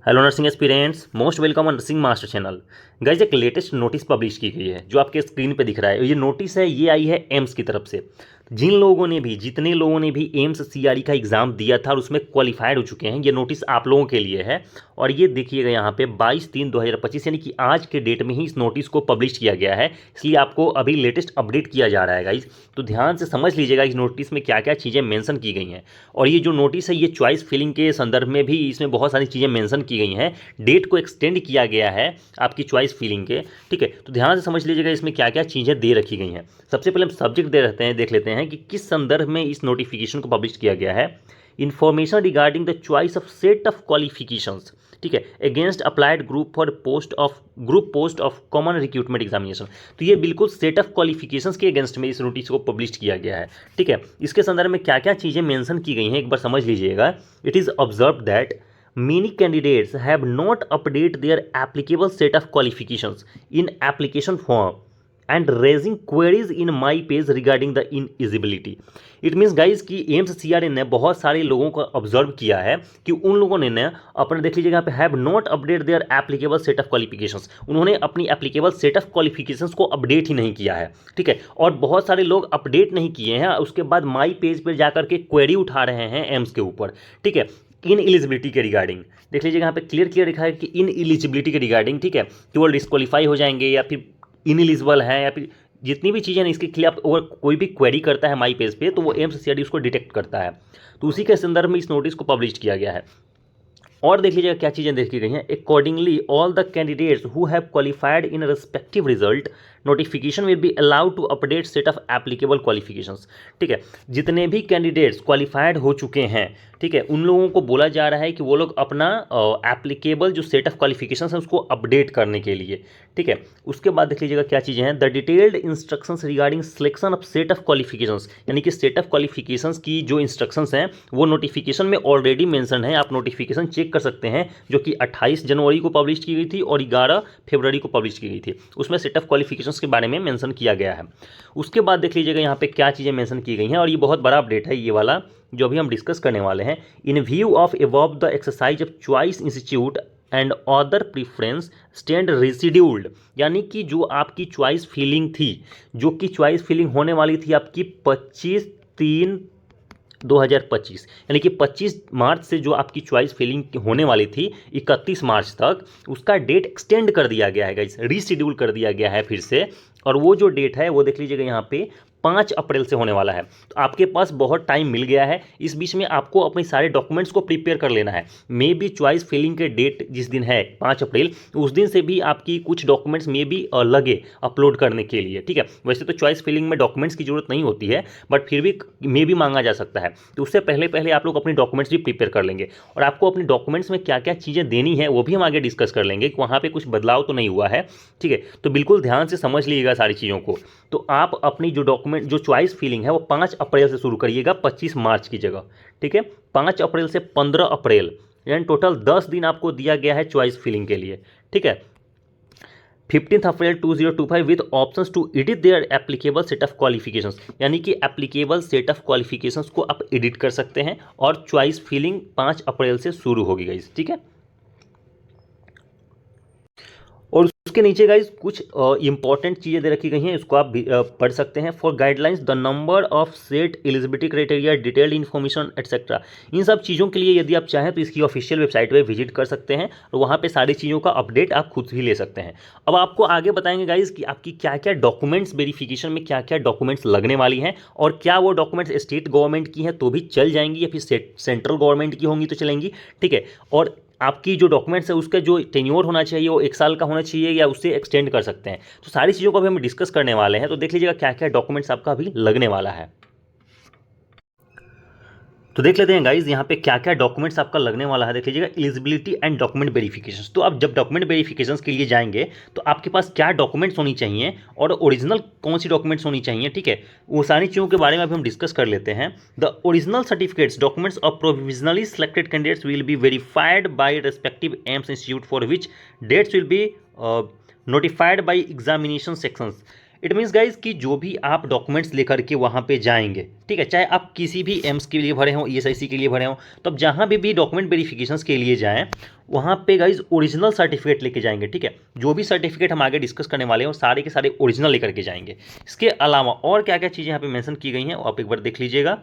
Hello nursing aspirants, most welcome on nursing master channel. Guys एक latest notice publish की गई है जो आपके स्क्रीन पे दिख रहा है। ये नोटिस है, ये आई है एम्स की तरफ से। जितने लोगों ने भी एम्स सीआरई का एग्ज़ाम दिया था और उसमें क्वालिफाइड हो चुके हैं, ये नोटिस आप लोगों के लिए है। और ये देखिएगा यहाँ पे 22/3/2025 यानी कि आज के डेट में ही इस नोटिस को पब्लिश किया गया है, इसलिए आपको अभी लेटेस्ट अपडेट किया जा रहा है गाइज। तो ध्यान से समझ लीजिएगा इस नोटिस में क्या क्या चीज़ें मेंशन की गई हैं। और ये जो नोटिस है ये चॉइस फिलिंग के संदर्भ में भी इसमें बहुत सारी चीज़ें मेंशन की गई हैं। डेट को एक्सटेंड किया गया है आपकी चॉइस फिलिंग के, ठीक है। तो ध्यान से समझ लीजिएगा इसमें क्या क्या चीज़ें दे रखी गई हैं। सबसे पहले हम सब्जेक्ट देख लेते हैं कि किस संदर्भ में इस नोटिफिकेशन को पब्लिश किया गया है। Information regarding the choice of set of qualifications, ठीक है, against applied group post of common recruitment examination. तो ये बिल्कुल सेट ऑफ क्वालिफिकेशंस के अगेंस्ट में इस नोटिस को पब्लिश किया गया है, ठीक है। इसके संदर्भ में क्या क्या चीज़ें मेंशन की गई हैं एक बार समझ लीजिएगा। It is observe that many candidates have not updated their applicable set of qualifications in application form and raising queries in my page regarding the ineligibility. It means guys कि एम्स सीआरए ने बहुत सारे लोगों को observe किया है कि उन लोगों ने ना अपने देख लीजिएगा यहाँ पे have not update their applicable set of qualifications, उन्होंने अपनी एप्लीकेबल सेट ऑफ क्वालिफिकेशंस को अपडेट ही नहीं किया है, ठीक है। और बहुत सारे लोग अपडेट नहीं किए हैं, उसके बाद माई पेज पर जाकर के क्वेरी उठा रहे हैं एम्स के ऊपर, ठीक है, इन एलिजिबिलिटी के रिगार्डिंग। देख लीजिएगा यहाँ पे क्लियर लिखा है कि इन एलिजिबिलिटी के रिगार्डिंग, ठीक है, कि वो डिस्क्वालीफाई हो जाएंगे या फिर इनएलिजिबल है या फिर जितनी भी चीज़ें इसके खिलाफ अगर कोई भी क्वेरी करता है माई पेज पे तो वो एम्स सीआरडी उसको डिटेक्ट करता है। तो उसी के संदर्भ में इस नोटिस को पब्लिश किया गया है। और देख लीजिएगा क्या चीज़ें देखी गई हैं। Accordingly all the candidates who have qualified in respective result notification will be allowed to update set of applicable qualifications, ठीक है। जितने भी कैंडिडेट्स क्वालिफाइड हो चुके हैं, ठीक है, उन लोगों को बोला जा रहा है कि वो लोग अपना एप्लीकेबल जो सेट ऑफ क्वालिफिकेशंस है उसको अपडेट करने के लिए, ठीक है। उसके बाद देख लीजिएगा क्या चीज़ें हैं। The detailed instructions regarding selection of set of qualifications, यानी कि सेट ऑफ क्वालिफिकेशंस की जो इंस्ट्रक्शंस हैं वो नोटिफिकेशन में ऑलरेडी मेंशन है। आप नोटिफिकेशन चेक कर सकते हैं जो कि 28 जनवरी को पब्लिश की गई थी और 11 फरवरी को पब्लिश की गई थी। उसमें सेट ऑफ क्वालिफिकेशंस के बारे में मेंशन किया गया है। उसके बाद देख लीजिएगा यहाँ पे क्या चीज़ें मेंशन की गई हैं और ये बहुत बड़ा अपडेट है ये वाला जो अभी हम डिस्कस करने वाले हैं। In view of above the exercise of choice institute and other preference stand residualed, यानी कि जो आपकी चॉइस फिलिंग थी, जो कि चॉइस फिलिंग होने वाली थी आपकी 25/3/2025, यानी कि 25 मार्च से जो आपकी चॉइस फिलिंग होने वाली थी 31 मार्च तक, उसका डेट एक्सटेंड कर दिया गया है गाइस, रीशेड्यूल कर दिया गया है फिर से। और वो जो डेट है वो देख लीजिएगा यहाँ पे 5 अप्रैल से होने वाला है। तो आपके पास बहुत टाइम मिल गया है, इस बीच में आपको अपने सारे डॉक्यूमेंट्स को प्रिपेयर कर लेना है। मे बी चॉइस फिलिंग के डेट जिस दिन है 5 अप्रैल, उस दिन से भी आपकी कुछ डॉक्यूमेंट्स मे बी लगे अपलोड करने के लिए, ठीक है। वैसे तो चॉइस फिलिंग में डॉक्यूमेंट्स की जरूरत नहीं होती है, बट फिर भी मे भी मांगा जा सकता है। तो उससे पहले आप लोग अपने डॉक्यूमेंट्स भी प्रिपेयर कर लेंगे और आपको अपने डॉक्यूमेंट्स में क्या क्या चीज़ें देनी है वो भी हम आगे डिस्कस कर लेंगे कि वहाँ पर कुछ बदलाव तो नहीं हुआ है, ठीक है। तो बिल्कुल ध्यान से समझ लीजिएगा सारी चीज़ों को। तो आप अपनी जो डॉक्यूमेंट जो चॉइस फिलिंग है वो 5 अप्रैल से शुरू करिएगा 25 मार्च की जगह, ठीक है। 5 अप्रैल से 15 अप्रैल, यानी टोटल 10 दिन आपको दिया गया है चॉइस फिलिंग के लिए, ठीक है। 15 April 2025 with options to edit their applicable set of qualifications, यानी कि एप्लीकेबल सेट ऑफ क्वालिफिकेशंस को आप एडिट कर सकते हैं और चॉइस फिलिंग 5 अप्रैल से शुरू होगी गाइस, ठीक है। और उसके नीचे गाइज कुछ इंपॉर्टेंट चीज़ें दे रखी गई हैं, इसको आप पढ़ सकते हैं। For guidelines the number of seat eligibility criteria detailed information etcetera, इन सब चीज़ों के लिए यदि आप चाहें तो इसकी ऑफिशियल वेबसाइट पे विजिट कर सकते हैं और वहाँ पे सारी चीज़ों का अपडेट आप खुद ही ले सकते हैं। अब आपको आगे बताएंगे गाइज कि आपकी क्या क्या डॉक्यूमेंट्स वेरिफिकेशन में क्या क्या डॉक्यूमेंट्स लगने वाली हैं और क्या वो डॉक्यूमेंट्स स्टेट गवर्नमेंट की हैं तो भी चल जाएंगी या फिर सेंट्रल गवर्नमेंट की होंगी तो चलेंगी, ठीक है। और आपकी जो डॉक्यूमेंट्स है उसका जो टेन्योर होना चाहिए वो 1 साल का होना चाहिए या उससे एक्सटेंड कर सकते हैं। तो सारी चीज़ों को अभी हम डिस्कस करने वाले हैं। तो देख लीजिएगा क्या क्या डॉक्यूमेंट्स आपका अभी लगने वाला है। तो देख लेते हैं गाइज यहाँ पे क्या क्या डॉक्यूमेंट्स आपका लगने वाला है। देख लीजिएगा एलिजिबिलिटी एंड डॉक्यूमेंट वेरिफिकेशन। तो आप जब डॉक्यूमेंट वेरिफिकेशन के लिए जाएंगे तो आपके पास क्या डॉक्यूमेंट्स होनी चाहिए और ओरिजिनल कौन सी डॉक्यूमेंट्स होनी चाहिए, ठीक है। वो सारी चीज़ों के बारे में अभी हम डिस्कस कर लेते हैं। The original certificates documents of provisionally selected candidates will be verified by respective AIIMS institute for which dates will be notified by examination sections. It means guys कि जो भी आप डॉक्यूमेंट्स लेकर के वहाँ पे जाएंगे, ठीक है, चाहे आप किसी भी एम्स के लिए भरे हों, ईएसआईसी के लिए भरे हों, तो आप जहाँ भी डॉक्यूमेंट वेरिफिकेशंस के लिए जाएं वहाँ पे गाइज ओरिजिनल सर्टिफिकेट लेके जाएंगे, ठीक है। जो भी सर्टिफिकेट हम आगे डिस्कस करने वाले हैं वो सारे के सारे ओरिजिनल लेकर के जाएंगे। इसके अलावा और क्या क्या चीज़ें यहाँ पे मेंशन की गई हैं आप एक बार देख लीजिएगा।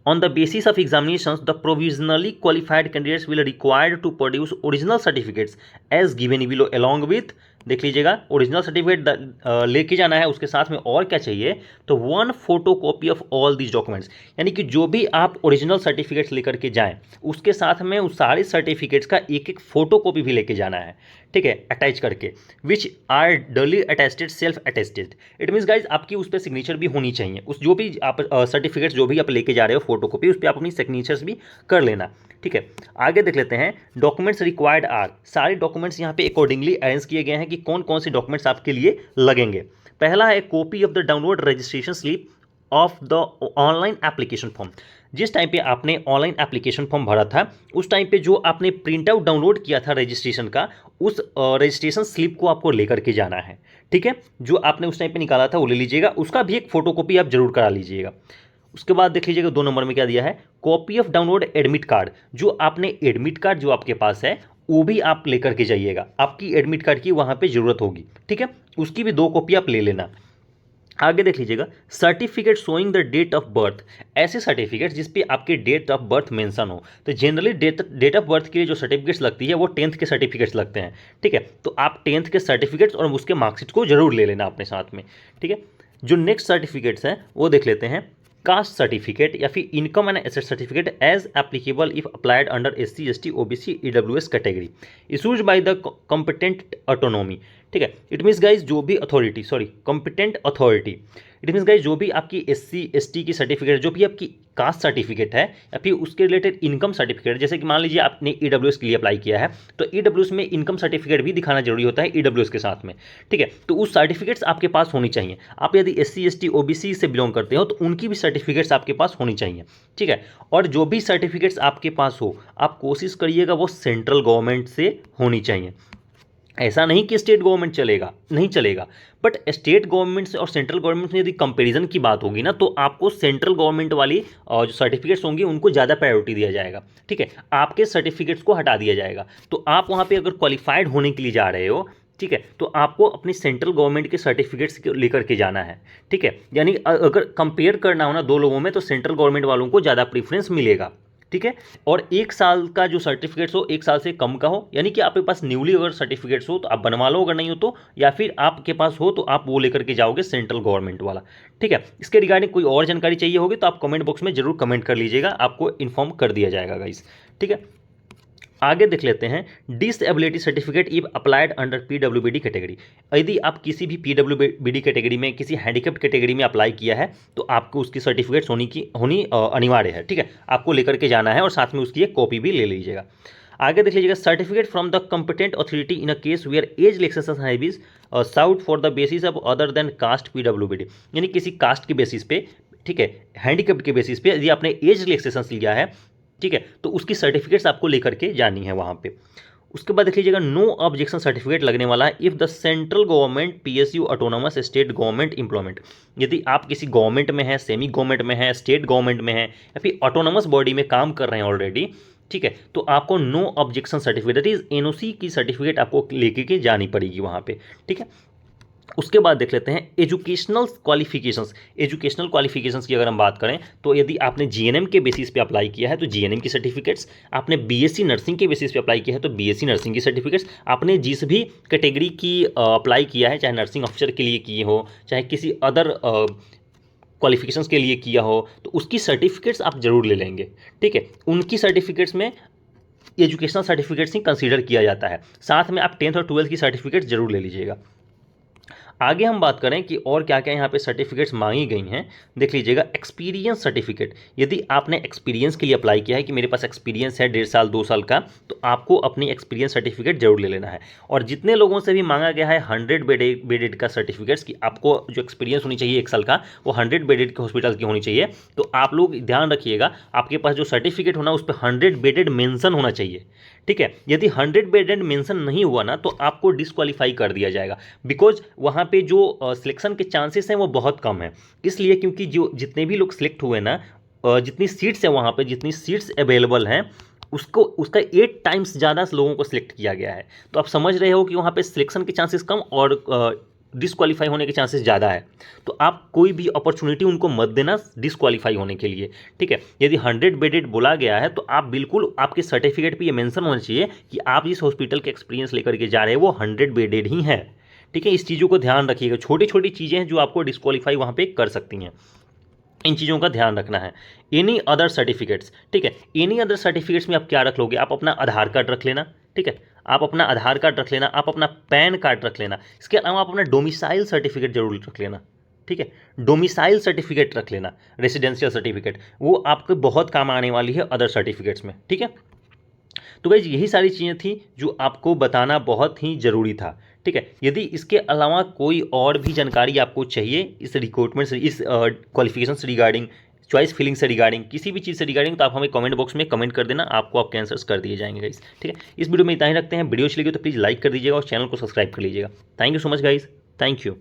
On the basis of examinations, the provisionally qualified candidates will required to produce original certificates as given below along with, देख लीजिएगा, ओरिजिनल सर्टिफिकेट लेके जाना है, उसके साथ में और क्या चाहिए, तो 1 photo copy of all these documents, यानी कि जो भी आप ओरिजिनल सर्टिफिकेट्स लेकर के जाएं उसके साथ में उस सारे सर्टिफिकेट्स का एक एक फोटो कॉपी भी लेके जाना है, ठीक है, अटैच करके, विच आर डली attested self attested. It means guys आपकी उस पर सिग्नेचर भी होनी चाहिए, उस जो भी आप सर्टिफिकेट्स जो भी आप लेके जा रहे हो फोटो कॉपी, उस पर आप अपनी सिग्नेचर्स भी कर लेना, ठीक है। आगे देख लेते हैं, डॉक्यूमेंट्स रिक्वायर्ड आर, सारे डॉक्यूमेंट्स यहाँ पे अकॉर्डिंगली अरेंज किए गए हैं कि कौन कौन से डॉक्यूमेंट्स आपके लिए लगेंगे। पहला है copy of the download registration slip of the online application form. जिस टाइम पे आपने ऑनलाइन एप्लीकेशन फॉर्म भरा था उस टाइम पे जो आपने प्रिंट आउट डाउनलोड किया था रजिस्ट्रेशन का, उस रजिस्ट्रेशन स्लिप को आपको लेकर के जाना है, ठीक है। जो आपने उस टाइम पे निकाला था वो ले लीजिएगा, उसका भी एक फोटोकॉपी आप जरूर करा लीजिएगा। उसके बाद देख लीजिएगा 2 नंबर में क्या दिया है, copy of download admit card. जो आपने एडमिट कार्ड जो आपके पास है वो भी आप लेकर के जाइएगा, आपकी एडमिट कार्ड की वहाँ पे ज़रूरत होगी, ठीक है, उसकी भी 2 कॉपी आप ले लेना। आगे देख लीजिएगा, certificate showing the date of birth, ऐसे सर्टिफिकेट जिस पे आपके डेट ऑफ बर्थ मेंशन हो। तो जनरली डेट ऑफ बर्थ के लिए जो सर्टिफिकेट्स लगती है वो 10th के सर्टिफिकेट्स लगते हैं, ठीक है। तो आप 10th के सर्टिफिकेट्स और उसके मार्कशीट को जरूर ले लेना अपने साथ में, ठीक है। जो नेक्स्ट सर्टिफिकेट्स हैं वो देख लेते हैं, कास्ट सर्टिफिकेट या फिर income and asset certificate as applicable if applied under SC ST OBC EWS category issues by the competent autonomy, ठीक है। इट मीन्स गाइज जो भी authority, sorry competent authority, it means guys जो भी आपकी SC ST की certificate, जो भी आपकी कास्ट सर्टिफिकेट है या फिर उसके रिलेटेड इनकम सर्टिफिकेट, जैसे कि मान लीजिए आपने EWS के लिए अप्लाई किया है तो EWS में इनकम सर्टिफिकेट भी दिखाना जरूरी होता है EWS के साथ में, ठीक है। तो उस सर्टिफिकेट्स आपके पास होनी चाहिए। आप यदि SC ST OBC से बिलोंग करते हो तो उनकी भी सर्टिफिकेट्स आपके पास होनी चाहिए, ठीक है। और जो भी सर्टिफिकेट्स आपके पास हो आप कोशिश करिएगा वो सेंट्रल गवर्नमेंट से होनी चाहिए। ऐसा नहीं कि स्टेट गवर्नमेंट चलेगा, नहीं चलेगा, बट स्टेट गवर्नमेंट से और सेंट्रल गवर्नमेंट में यदि कंपैरिजन की बात होगी ना तो आपको सेंट्रल गवर्नमेंट वाली जो सर्टिफिकेट्स होंगी उनको ज़्यादा प्रायोरिटी दिया जाएगा, ठीक है, आपके सर्टिफिकेट्स को हटा दिया जाएगा। तो आप वहाँ पे अगर क्वालिफाइड होने के लिए जा रहे हो, ठीक है, तो आपको अपनी सेंट्रल गवर्नमेंट के सर्टिफिकेट्स लेकर के जाना है, ठीक है। यानी अगर कंपेयर करना हो ना 2 लोगों में तो सेंट्रल गवर्नमेंट वालों को ज़्यादा प्रीफरेंस मिलेगा, ठीक है। और 1 साल का जो सर्टिफिकेट्स हो 1 साल से कम का हो, यानी कि आपके पास न्यूली अगर सर्टिफिकेट्स हो तो आप बनवा लो, अगर नहीं हो तो, या फिर आपके पास हो तो आप वो लेकर के जाओगे सेंट्रल गवर्नमेंट वाला, ठीक है। इसके रिगार्डिंग कोई और जानकारी चाहिए होगी तो आप कमेंट बॉक्स में जरूर कमेंट कर लीजिएगा, आपको इन्फॉर्म कर दिया जाएगा गाइस, ठीक है। आगे देख लेते हैं, disability certificate if applied under PWBD category. यदि आप किसी भी PWBD कैटेगरी में, किसी हैंडीकैप्ड कैटेगरी में अप्लाई किया है तो आपको उसकी सर्टिफिकेट्स होनी अनिवार्य है, ठीक है, आपको लेकर के जाना है और साथ में उसकी एक कॉपी भी ले लीजिएगा। आगे देख लीजिएगा, certificate from the competent authority in a case where age relaxation have been sought for the basis of other than caste PWBD, यानी किसी कास्ट के बेसिस पे, ठीक है, हैंडीकैप्ड के बेसिस पे यदि आपने एज रिलैक्सेशन लिया है, ठीक है, तो उसकी सर्टिफिकेट्स आपको लेकर के जानी है वहाँ पे। उसके बाद देख लीजिएगा, नो ऑब्जेक्शन सर्टिफिकेट लगने वाला है if the central government PSU autonomous state government employment, यदि आप किसी गवर्नमेंट में है, सेमी गवर्नमेंट में है, स्टेट गवर्नमेंट में है या फिर ऑटोनोमस बॉडी में काम कर रहे हैं ऑलरेडी, ठीक है, तो आपको no objection certificate that is NOC की सर्टिफिकेट आपको लेके के जानी पड़ेगी वहाँ पे, ठीक है। उसके बाद देख लेते हैं एजुकेशनल क्वालिफिकेशंस। एजुकेशनल क्वालिफिकेशंस की अगर हम बात करें तो यदि आपने GNM के बेसिस पे अप्लाई किया है तो GNM की सर्टिफिकेट्स, आपने BSc नर्सिंग के बेसिस पे अप्लाई किया है तो BSc नर्सिंग की सर्टिफिकेट्स, आपने जिस भी कैटेगरी की अप्लाई किया है, चाहे नर्सिंग ऑफिसर के लिए किए हो, चाहे किसी अदर क्वालिफिकेशंस के लिए किया हो, तो उसकी सर्टिफिकेट्स आप जरूर ले लेंगे, ठीक है। उनकी सर्टिफिकेट्स में एजुकेशनल सर्टिफिकेट्स ही कंसीडर किया जाता है, साथ में आप 10th और 12th की सर्टिफिकेट्स जरूर ले लीजिएगा। आगे हम बात करें कि और क्या क्या यहाँ पे सर्टिफिकेट्स मांगी गई हैं, देख लीजिएगा, एक्सपीरियंस सर्टिफिकेट। यदि आपने एक्सपीरियंस के लिए अप्लाई किया है कि मेरे पास एक्सपीरियंस है 1.5 साल 2 साल का, तो आपको अपनी एक्सपीरियंस सर्टिफिकेट जरूर ले लेना है। और जितने लोगों से भी मांगा गया है 100 बेडेड का सर्टिफिकेट्स कि आपको जो एक्सपीरियंस होनी चाहिए 1 साल का वो 100 बेडेड के हॉस्पिटल की होनी चाहिए, तो आप लोग ध्यान रखिएगा आपके पास जो सर्टिफिकेट होना उस पर 100 बेडेड मेंशन होना चाहिए, ठीक है। यदि 100 बेडेड मेंशन नहीं हुआ ना तो आपको डिस्क्वालीफाई कर दिया जाएगा, बिकॉज वहाँ पे जो सिलेक्शन के चांसेस हैं वो बहुत कम है, इसलिए क्योंकि जो जितने भी लोग सिलेक्ट हुए ना, जितनी सीट्स है वहाँ पे, जितनी सीट्स अवेलेबल हैं उसको उसका 8 टाइम्स ज़्यादा लोगों को सिलेक्ट किया गया है। तो आप समझ रहे हो कि वहाँ पे सिलेक्शन के चांसेस कम और डिसक्वालीफाई होने के चांसेस ज़्यादा है। तो आप कोई भी अपॉर्चुनिटी उनको मत देना डिसक्वालीफाई होने के लिए, ठीक है। यदि 100 बेडेड बोला गया है तो आप बिल्कुल, आपके सर्टिफिकेट पे ये मेंशन होना चाहिए कि आप जिस हॉस्पिटल के एक्सपीरियंस लेकर के जा रहे हैं वो 100 बेडेड ही है, ठीक है। इस चीज़ों को ध्यान रखिएगा, छोटी छोटी चीज़ें हैं जो आपको डिसक्वालीफाई वहाँ पे कर सकती हैं, इन चीज़ों का ध्यान रखना है। एनी अदर सर्टिफिकेट्स, ठीक है, एनी अदर सर्टिफिकेट्स में आप क्या रख लोगे, आप अपना आधार कार्ड रख लेना, ठीक है, आप अपना आधार कार्ड रख लेना, आप अपना पैन कार्ड रख लेना, इसके अलावा आप अपना डोमिसाइल सर्टिफिकेट जरूर रख लेना, ठीक है। डोमिसाइल सर्टिफिकेट रख लेना, रेसिडेंशियल सर्टिफिकेट, वो आपको बहुत काम आने वाली है अदर सर्टिफिकेट्स में, ठीक है। तो गाइज यही सारी चीज़ें थी जो आपको बताना बहुत ही ज़रूरी था, ठीक है। यदि इसके अलावा कोई और भी जानकारी आपको चाहिए इस रिक्रूटमेंट से, इस क्वालिफिकेशन से रिगार्डिंग, चॉइस फिलिंग से रिगार्डिंग, किसी भी चीज़ से रिगार्डिंग, तो आप हमें कमेंट बॉक्स में कमेंट कर देना, आपको आपके आंसर्स कर दिए जाएंगे गाइज, ठीक है। इस वीडियो में इतना ही रखते हैं, वीडियो अच्छी लगी तो प्लीज़ लाइक कर दीजिएगा और चैनल को सब्सक्राइब कर लीजिएगा। Thank you so much guys, thank you.